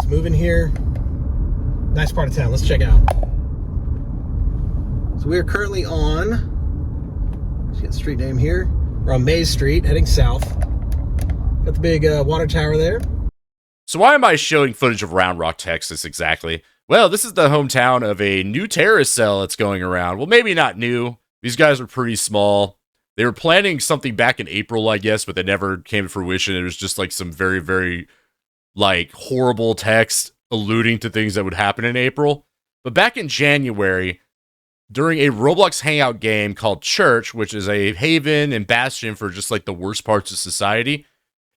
Let's move in here. Nice part of town. Let's check out. So we are currently on, let's get the street name here. We're on Maze Street, heading south. Got the big water tower there. So why am I showing footage of Round Rock, Texas exactly? Well, this is the hometown of a new terrorist cell that's going around. Well, maybe not new. These guys are pretty small. They were planning something back in April, I guess, but they never came to fruition. It was just like some very, very like horrible text alluding to things that would happen in April. But back in January, during a Roblox hangout game called Church, which is a haven and bastion for just like the worst parts of society,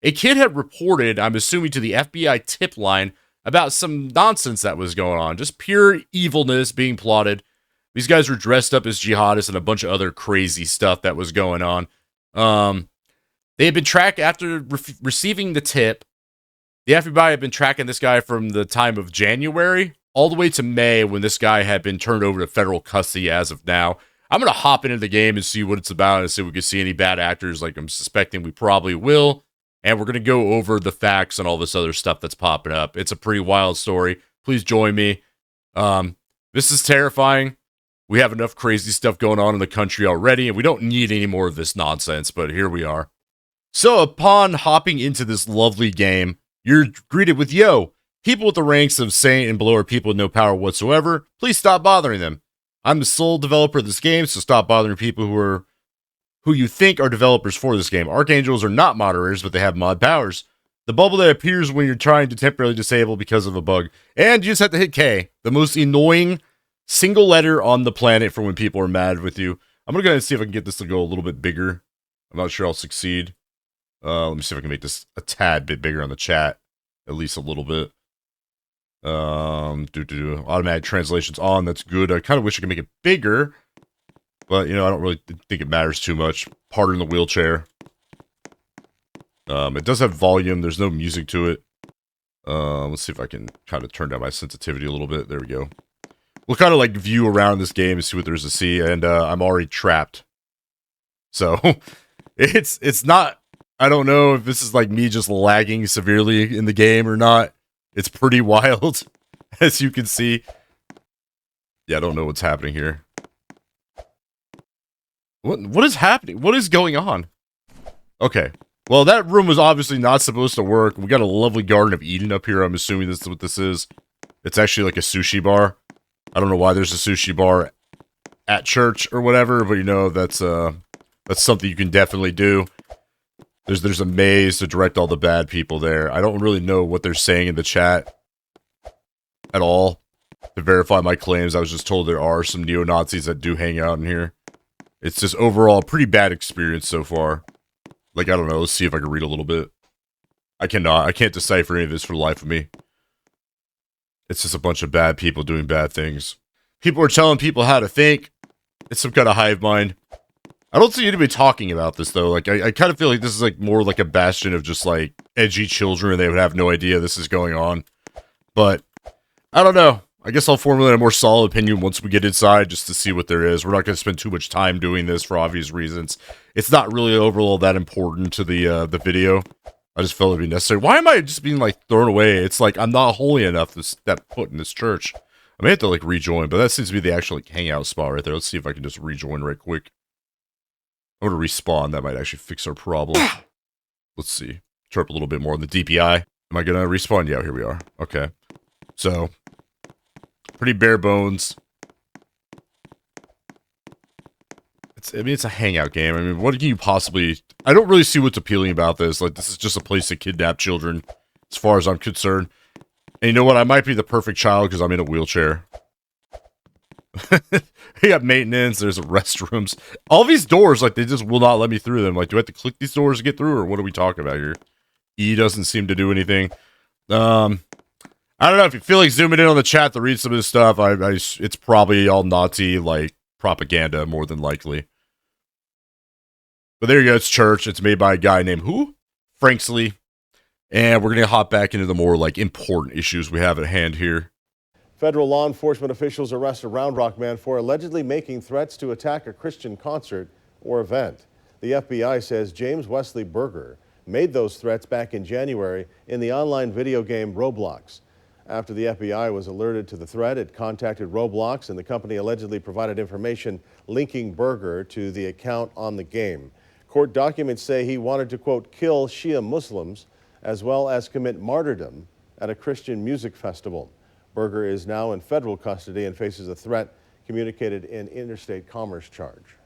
a kid had reported, I'm assuming to the FBI tip line, about some nonsense that was going on. Just pure evilness being plotted. These guys were dressed up as jihadists and a bunch of other crazy stuff that was going on. They had been tracked after receiving the tip. The FBI had been tracking this guy from the time of January all the way to May when this guy had been turned over to federal custody as of now. I'm going to hop into the game and see what it's about and see if we can see any bad actors like I'm suspecting we probably will. And we're going to go over the facts and all this other stuff that's popping up. It's a pretty wild story. Please join me. This is terrifying. We have enough crazy stuff going on in the country already, and we don't need any more of this nonsense, but here we are. So upon hopping into this lovely game, you're greeted with, yo, people with the ranks of saint and below are people with no power whatsoever. Please stop bothering them. I'm the sole developer of this game, so stop bothering people who you think are developers for this game. Archangels are not moderators, but they have mod powers. The bubble that appears when you're trying to temporarily disable because of a bug. And you just have to hit K, the most annoying single letter on the planet for when people are mad with you. I'm going to go ahead and see if I can get this to go a little bit bigger. I'm not sure I'll succeed. Let me see if I can make this a tad bit bigger on the chat. At least a little bit. Automatic translations on. That's good. I kind of wish I could make it bigger. But, you know, I don't really think it matters too much. Part in the wheelchair. It does have volume. There's no music to it. Let's see if I can kind of turn down my sensitivity a little bit. There we go. We'll kind of like view around this game and see what there's to see. And I'm already trapped. So, it's not... I don't know if this is like me just lagging severely in the game or not. It's pretty wild, as you can see. Yeah, I don't know what's happening here. What is happening? What is going on? Okay. Well, that room was obviously not supposed to work. We got a lovely Garden of Eden up here. I'm assuming this is what this is. It's actually like a sushi bar. I don't know why there's a sushi bar at church or whatever, but you know, that's something you can definitely do. There's a maze to direct all the bad people there. I don't really know what they're saying in the chat at all. To verify my claims, I was just told there are some neo-Nazis that do hang out in here. It's just overall a pretty bad experience so far. Like, I don't know. Let's see if I can read a little bit. I cannot. I can't decipher any of this for the life of me. It's just a bunch of bad people doing bad things. People are telling people how to think. It's some kind of hive mind. I don't see anybody talking about this, though. Like, I kind of feel like this is, like, more like a bastion of just, like, edgy children, and they would have no idea this is going on. But, I don't know. I guess I'll formulate a more solid opinion once we get inside, just to see what there is. We're not going to spend too much time doing this for obvious reasons. It's not really overall that important to the video. I just felt it'd be necessary. Why am I just being, like, thrown away? It's like, I'm not holy enough to step foot in this church. I may have to, like, rejoin, but that seems to be the actual, like, hangout spot right there. Let's see if I can just rejoin right quick. I'm going to respawn. That might actually fix our problem. Let's see. Turn up a little bit more on the DPI. Am I going to respawn? Yeah, here we are. Okay. So, pretty bare bones. It's a hangout game. I mean, what can you possibly... I don't really see what's appealing about this. Like, this is just a place to kidnap children, as far as I'm concerned. And you know what? I might be the perfect child because I'm in a wheelchair. You got maintenance, there's restrooms. All these doors, like, they just will not let me through them. Like, do I have to click these doors to get through, or what are we talking about here? E doesn't seem to do anything. I don't know, if you feel like zooming in on the chat to read some of this stuff, it's probably all Nazi, like, propaganda, more than likely. But there you go, it's church. It's made by a guy named who? Franksley. And we're going to hop back into the more, like, important issues we have at hand here. Federal law enforcement officials arrest a Round Rock man for allegedly making threats to attack a Christian concert or event. The FBI says James Wesley Burger made those threats back in January in the online video game Roblox. After the FBI was alerted to the threat, it contacted Roblox, and the company allegedly provided information linking Burger to the account on the game. Court documents say he wanted to, quote, kill Shia Muslims as well as commit martyrdom at a Christian music festival. Burger is now in federal custody and faces a threat communicated in interstate commerce charge.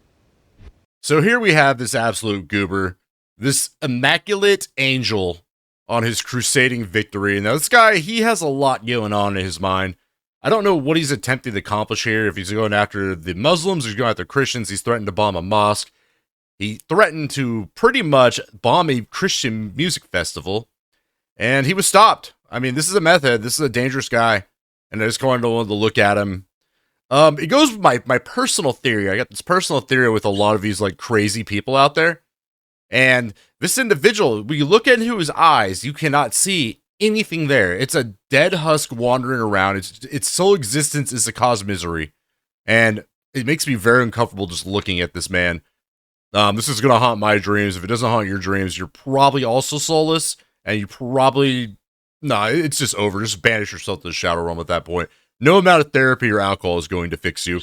So here we have this absolute goober, this immaculate angel on his crusading victory. Now this guy, he has a lot going on in his mind. I don't know what he's attempting to accomplish here. If he's going after the Muslims, he's going after Christians. He's threatened to bomb a mosque. He threatened to pretty much bomb a Christian music festival, and he was stopped. I mean, this is a meth head. This is a dangerous guy, and I just wanted to look at him. It goes with my personal theory. I got this personal theory with a lot of these like crazy people out there, and this individual, when you look into his eyes, you cannot see anything there. It's a dead husk wandering around. Its sole existence is a cause of misery, and it makes me very uncomfortable just looking at this man. This is going to haunt my dreams. If it doesn't haunt your dreams, you're probably also soulless, and you probably... Nah, it's just over. Just banish yourself to the shadow realm at that point. No amount of therapy or alcohol is going to fix you.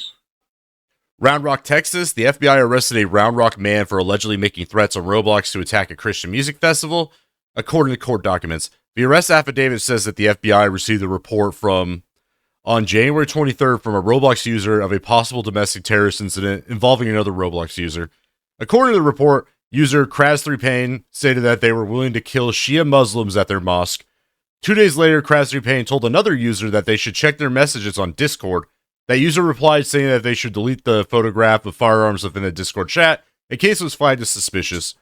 Round Rock, Texas. The FBI arrested a Round Rock man for allegedly making threats on Roblox to attack a Christian music festival, according to court documents. The arrest affidavit says that the FBI received a report on January 23rd from a Roblox user of a possible domestic terrorist incident involving another Roblox user. According to the report, user Kraz3Pain stated that they were willing to kill Shia Muslims at their mosque. 2 days later, Kraz3Pain told another user that they should check their messages on Discord. That user replied saying that they should delete the photograph of firearms within the Discord chat in case it was flagged as suspicious.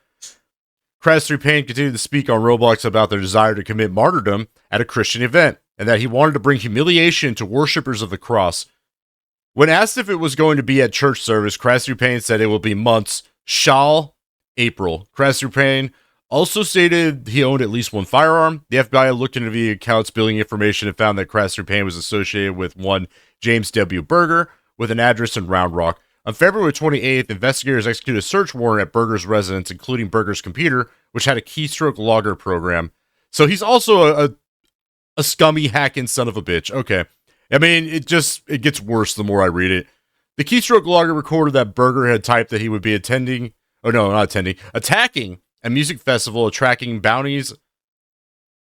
Kraz3Pain continued to speak on Roblox about their desire to commit martyrdom at a Christian event, and that he wanted to bring humiliation to worshippers of the cross. When asked if it was going to be at church service, Kraz3Pain said it will be months, April. Kraz3Pain also stated he owned at least one firearm. The FBI looked into the account's billing information and found that Kraz3Pain was associated with one James W. Burger with an address in Round Rock. On February 28th, investigators executed a search warrant at Burger's residence, including Burger's computer, which had a keystroke logger program. So he's also a scummy hacking son of a bitch. Okay. I mean, it gets worse the more I read it. The keystroke logger recorded that Burger had typed that he would be attacking a music festival attracting bounties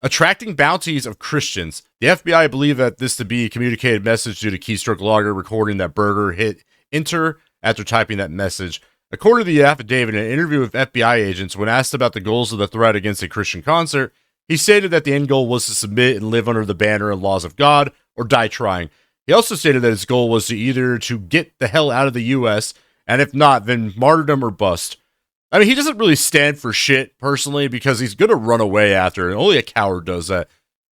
of Christians. The FBI believed that this to be a communicated message due to keystroke logger recording that Burger hit enter after typing that message. According to the affidavit, in an interview with FBI agents, when asked about the goals of the threat against a Christian concert, he stated that the end goal was to submit and live under the banner and laws of God or die trying. He also stated that his goal was to either to get the hell out of the U.S., and if not, then martyrdom or bust. I mean, he doesn't really stand for shit, personally, because he's going to run away after, and only a coward does that.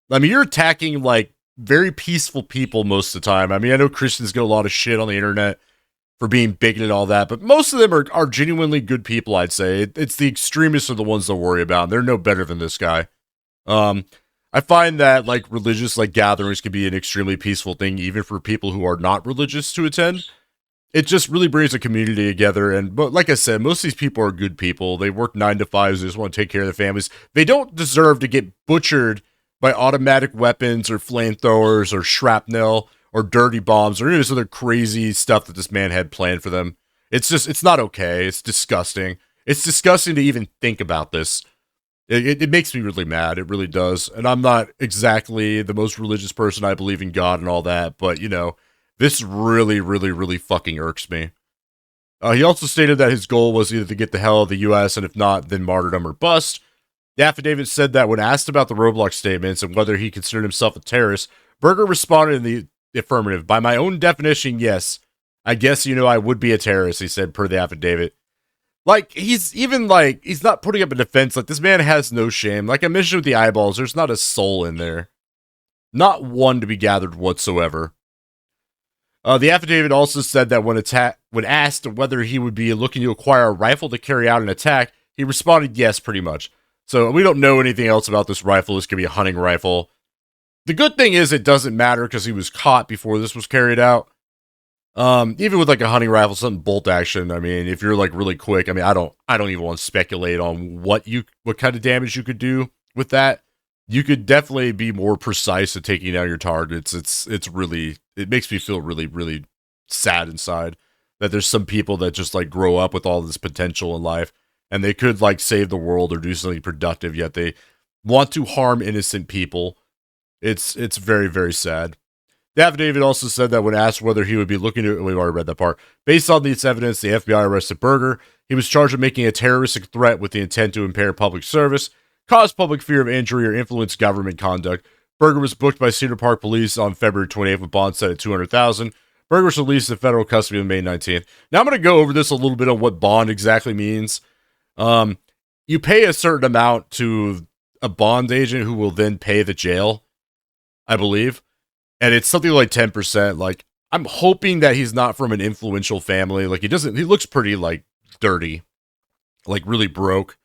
I mean, you're attacking, like, very peaceful people most of the time. I mean, I know Christians get a lot of shit on the internet for being bigoted and all that, but most of them are genuinely good people, I'd say. It's the extremists are the ones to worry about, and they're no better than this guy. I find that, like, religious, like, gatherings can be an extremely peaceful thing, even for people who are not religious to attend. It just really brings a community together, but like I said, most of these people are good people. They work 9 to 5s, they just want to take care of their families. They don't deserve to get butchered by automatic weapons or flamethrowers or shrapnel or dirty bombs or any of this other crazy stuff that this man had planned for them. It's not okay. It's disgusting. It's disgusting to even think about this. It makes me really mad. It really does. And I'm not exactly the most religious person. I believe in God and all that, but, you know, this really, really, really fucking irks me. He also stated that his goal was either to get the hell out of the U.S., and if not, then martyrdom or bust. The affidavit said that when asked about the Roblox statements and whether he considered himself a terrorist, Burger responded in the affirmative. By my own definition, yes. I guess, you know, I would be a terrorist, he said, per the affidavit. Like, he's not putting up a defense. Like, this man has no shame. Like I mentioned with the eyeballs, there's not a soul in there. Not one to be gathered whatsoever. The affidavit also said that when asked whether he would be looking to acquire a rifle to carry out an attack, he responded yes, pretty much. So we don't know anything else about this rifle. This could be a hunting rifle. The good thing is it doesn't matter because he was caught before this was carried out. Even with like a hunting rifle, something bolt action. I mean, if you're like really quick, I mean, I don't even want to speculate on what kind of damage you could do with that. you could definitely be more precise at taking down your targets. It makes me feel really, really sad inside that there's some people that just like grow up with all this potential in life and they could like save the world or do something productive, yet they want to harm innocent people. It's very, very sad. The affidavit also said that when asked whether he would be looking to, we've already read that part. Based on this evidence, the FBI arrested Burger. He was charged with making a terroristic threat with the intent to impair public service, cause public fear of injury, or influence government conduct. Burger was booked by Cedar Park Police on February 28th with bond set at $200,000. Burger was released in federal custody on May 19th. Now I'm going to go over this a little bit on what bond exactly means. You pay a certain amount to a bond agent who will then pay the jail, I believe. And it's something like 10%. Like, I'm hoping that he's not from an influential family. Like, he looks pretty, like, dirty. Like, really broke.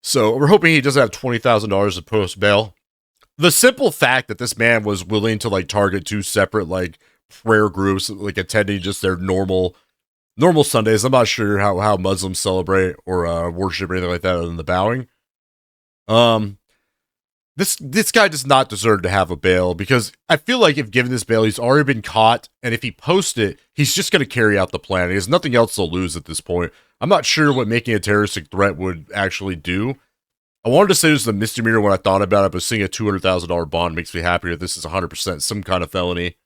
So, we're hoping he doesn't have $20,000 to post bail. The simple fact that this man was willing to, like, target two separate, like, prayer groups, like, attending just their normal Sundays. I'm not sure how Muslims celebrate or worship or anything like that other than the bowing. This guy does not deserve to have a bail, because I feel like if given this bail, he's already been caught, and if he posts it, he's just going to carry out the plan. He has nothing else to lose at this point. I'm not sure what making a terroristic threat would actually do. I wanted to say this is a misdemeanor when I thought about it, but seeing a $200,000 bond makes me happier. This is 100% some kind of felony.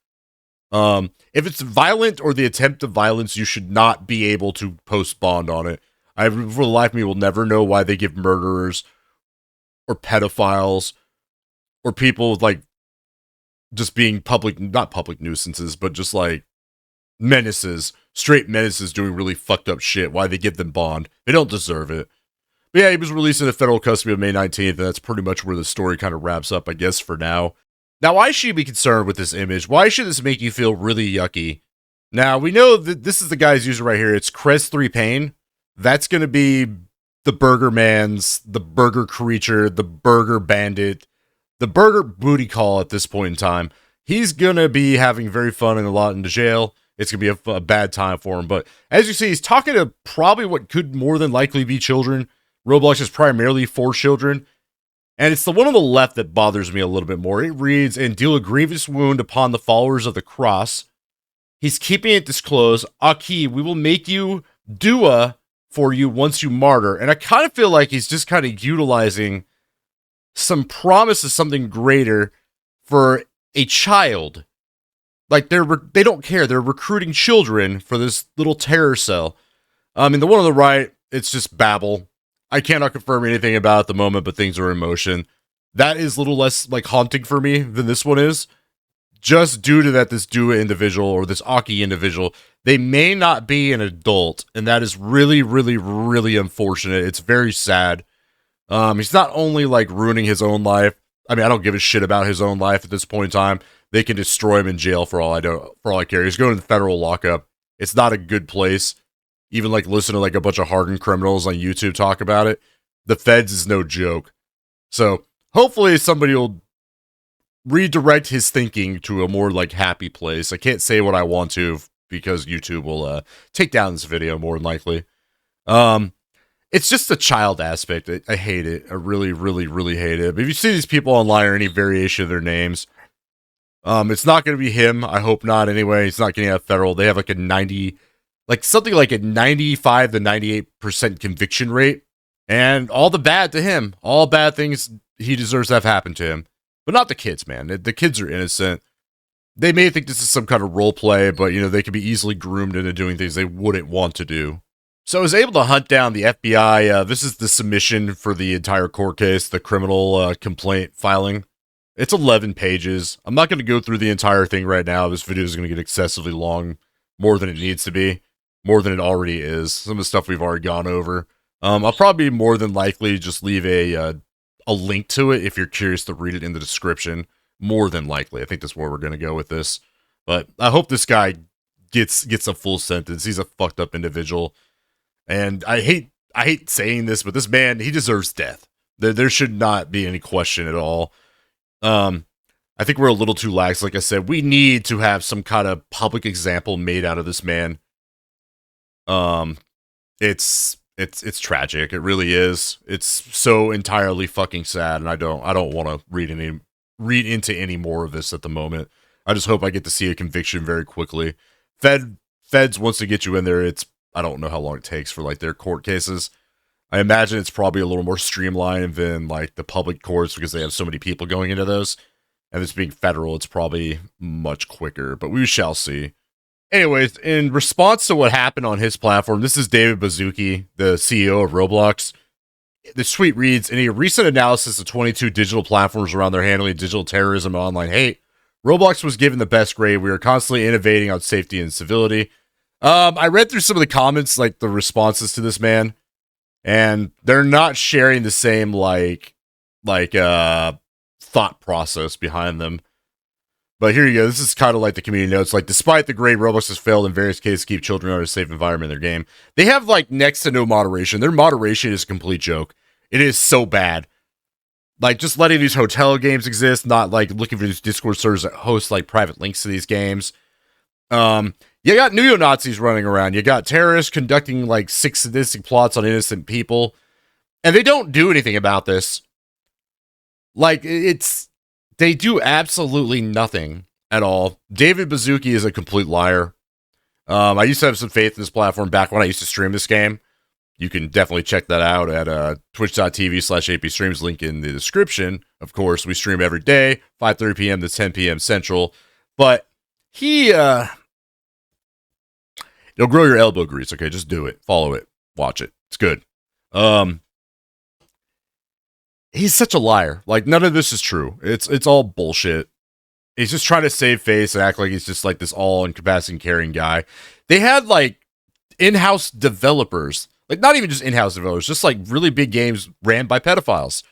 If it's violent or the attempt of violence, you should not be able to post bond on it. I, for the life of me, will never know why they give murderers or pedophiles or people with, like, just being not public nuisances, but just, like, menaces, straight menaces doing really fucked up shit, why they give them bond. They don't deserve it. But yeah, he was released into federal custody on May 19th, and that's pretty much where the story kind of wraps up, I guess, for now. Now, why should you be concerned with this image? Why should this make you feel really yucky? Now, we know that this is the guy's using right here. It's Crest 3 Pain. That's going to be the Burger Man's, the Burger Creature, the Burger Bandit, the Burger Booty Call at this point in time. He's going to be having very fun and a lot into jail. It's going to be a bad time for him. But as you see, he's talking to probably what could more than likely be children. Roblox is primarily for children. And it's the one on the left that bothers me a little bit more. It reads, "And deal a grievous wound upon the followers of the cross." He's keeping it disclosed. Aki, we will make you dua for you once you martyr. And I kind of feel like he's just kind of utilizing some promise of something greater for a child. Like, they don't care. They're recruiting children for this little terror cell. And the one on the right, it's just babble. I cannot confirm anything about it at the moment, but things are in motion. That is a little less, like, haunting for me than this one is. Just due to that, this Dua individual, or this Aki individual, they may not be an adult. And that is really, really, really unfortunate. It's very sad. He's not only, like, ruining his own life. I mean, I don't give a shit about his own life at this point in time. They can destroy him in jail for all I care. He's going to the federal lockup. It's not a good place. Even, like, listen to, like, a bunch of hardened criminals on YouTube talk about it. The feds is no joke. So, hopefully somebody will redirect his thinking to a more, like, happy place. I can't say what I want to because YouTube will take down this video more than likely. It's just the child aspect. I hate it. I really, really, really hate it. But if you see these people online or any variation of their names, it's not going to be him. I hope not anyway. He's not getting out of federal. They have like something like a 95 to 98% conviction rate. And all the bad to him. All bad things he deserves to have happened to him. But not the kids, man. The kids are innocent. They may think this is some kind of role play, but, you know, they could be easily groomed into doing things they wouldn't want to do. So I was able to hunt down the FBI. This is the submission for the entire court case, the criminal complaint filing. It's 11 pages. I'm not going to go through the entire thing right now. This video is going to get excessively long, more than it needs to be, more than it already is. Some of the stuff we've already gone over. I'll probably more than likely just leave a link to it if you're curious to read it in the description. More than likely. I think that's where we're going to go with this. But I hope this guy gets a full sentence. He's a fucked up individual. And I hate saying this, but this man, he deserves death. There should not be any question at all. I think we're a little too lax. Like I said, we need to have some kind of public example made out of this man. It's it's tragic. It really is. It's so entirely fucking sad, and I don't want to read into any more of this at the moment. I just hope I get to see a conviction very quickly. Feds, once they get you in there, I don't know how long it takes for like their court cases. I imagine it's probably a little more streamlined than like the public courts because they have so many people going into those. And this being federal, it's probably much quicker, but we shall see. Anyways, in response to what happened on his platform, this is David Baszucki, the CEO of Roblox. The tweet reads, in a recent analysis of 22 digital platforms around their handling digital terrorism and online hate, Roblox was given the best grade. We are constantly innovating on safety and civility. I read through some of the comments, like the responses to this man, and they're not sharing the same thought process behind them. But here you go. This is kind of like the community notes. Like, despite the grade, Roblox has failed in various cases to keep children in a safe environment in their game. They have like next to no moderation. Their moderation is a complete joke. It is so bad. Like, just letting these hotel games exist, not like looking for these Discord servers that host like private links to these games. You got neo-Nazis running around. You got terrorists conducting like sick sadistic plots on innocent people. And they don't do anything about this. Like, they do absolutely nothing at all. David Baszucki is a complete liar. I used to have some faith in this platform back when I used to stream this game. You can definitely check that out at twitch.tv/apstreams, link in the description. Of course, we stream every day, 5:30 p.m. to 10 p.m. Central. But it'll grow your elbow grease, okay? Just do it. Follow it. Watch it. It's good. He's such a liar. Like, none of this is true. It's all bullshit. He's just trying to save face and act like he's just like this all-encompassing caring guy. They had like in-house developers, like not even just in-house developers, just like really big games ran by pedophiles.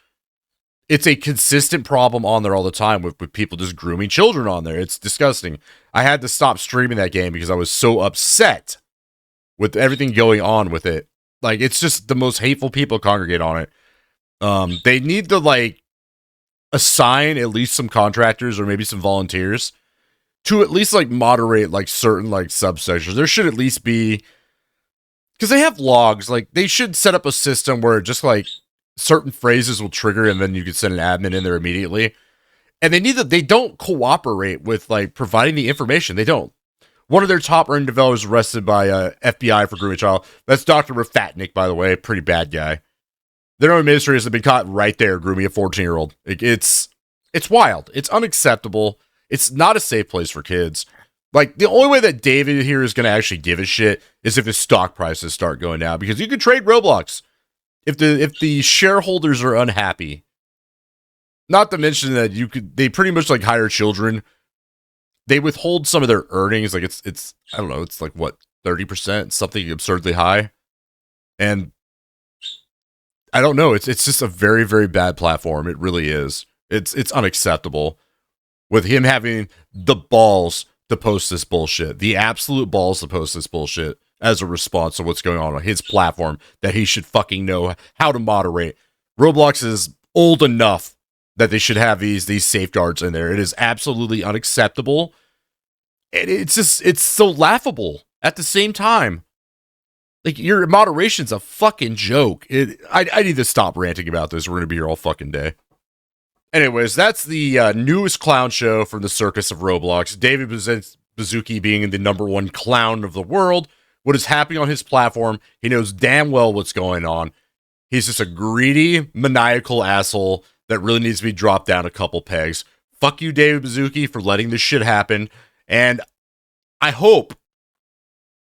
It's a consistent problem on there all the time with people just grooming children on there. It's disgusting. I had to stop streaming that game because I was so upset with everything going on with it. Like, it's just the most hateful people congregate on it. They need to like assign at least some contractors or maybe some volunteers to at least like moderate like certain like subsections. There should at least be, because they have logs, like they should set up a system where just like certain phrases will trigger and then you can send an admin in there immediately. And they don't cooperate with like providing the information. They don't. One of their top earning developers arrested by FBI for grooming a child. That's Dr. Rafatnik, by the way, pretty bad guy. Their own administrators have been caught right there grooming a 14-year-old. It's wild. It's unacceptable. It's not a safe place for kids. Like, the only way that David here is going to actually give a shit is if his stock prices start going down, because you can trade Roblox if the shareholders are unhappy. Not to mention that they pretty much like hire children. They withhold some of their earnings. Like it's I don't know. It's like what, 30%, something absurdly high, and I don't know. It's just a very, very bad platform. It really is. It's unacceptable. With him having the balls to post this bullshit, the absolute balls to post this bullshit as a response to what's going on his platform that he should fucking know how to moderate. Roblox is old enough that they should have these safeguards in there. It is absolutely unacceptable. And it's so laughable at the same time. Like, your moderation's a fucking joke. I need to stop ranting about this. We're going to be here all fucking day. Anyways, that's the newest clown show from the circus of Roblox. David Baszucki being the #1 clown of the world. What is happening on his platform, he knows damn well what's going on. He's just a greedy, maniacal asshole that really needs to be dropped down a couple pegs. Fuck you, David Baszucki, for letting this shit happen. And I hope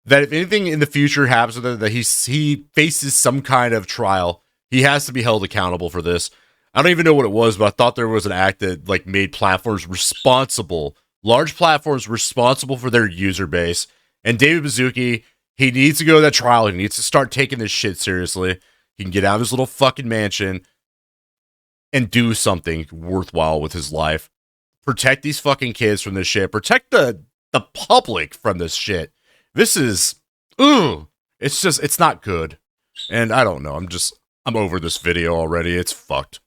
that if anything in the future happens with it, that he faces some kind of trial. He has to be held accountable for this. I don't even know what it was, but I thought there was an act that like made platforms responsible, large platforms responsible for their user base. And David Baszucki, he needs to go to that trial. He needs to start taking this shit seriously. He can get out of his little fucking mansion and do something worthwhile with his life. Protect these fucking kids from this shit. Protect the public from this shit. This is, it's not good. And I don't know. I'm over this video already. It's fucked.